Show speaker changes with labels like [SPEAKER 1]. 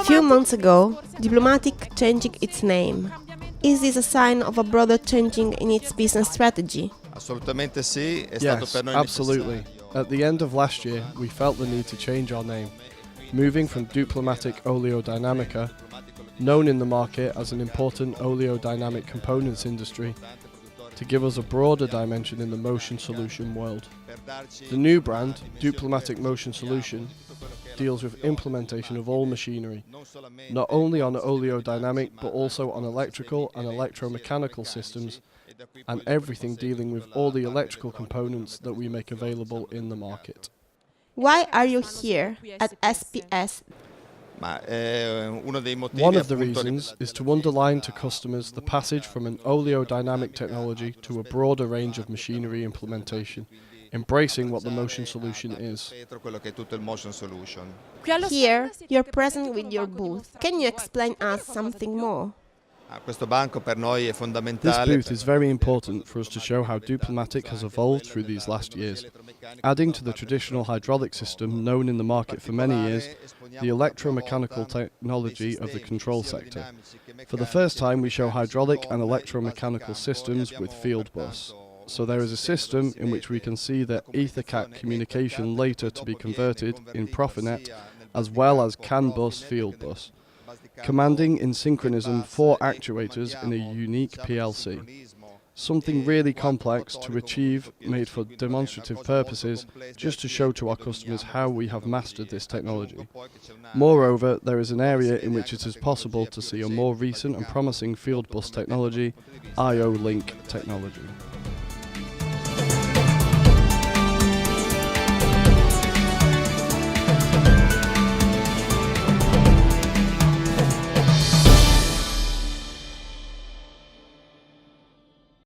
[SPEAKER 1] Few months ago, Duplomatic changed its name. Is this a sign of a broader changing in its business strategy?
[SPEAKER 2] Yes, absolutely. At the end of last year, we felt the need to change our name, moving from Duplomatic Oleodynamica, known in the market as an important oleodynamic components industry, to give us a broader dimension in the motion solution world. The new brand, Duplomatic Motion Solution, deals with implementation of all machinery, not only on oleodynamic but also on electrical and electromechanical systems, and everything dealing with all the electrical components that we make available in the market.
[SPEAKER 1] Why are you here at SPS?
[SPEAKER 2] One of the reasons is to underline to customers the passage from an oleodynamic technology to a broader range of machinery implementation, embracing what the motion solution is.
[SPEAKER 1] Here, you're present with your booth. Can you explain us something more?
[SPEAKER 2] This booth is very important for us to show how Duplomatic has evolved through these last years, adding to the traditional hydraulic system known in the market for many years, the electromechanical technology of the control sector. For the first time we show hydraulic and electromechanical systems with field bus. So there is a system in which we can see the EtherCAT communication later to be converted in Profinet as well as CAN bus field bus, commanding in synchronism 4 actuators in a unique PLC. Something really complex to achieve, made for demonstrative purposes, just to show to our customers how we have mastered this technology. Moreover, there is an area in which it is possible to see a more recent and promising field bus technology, IO-Link technology.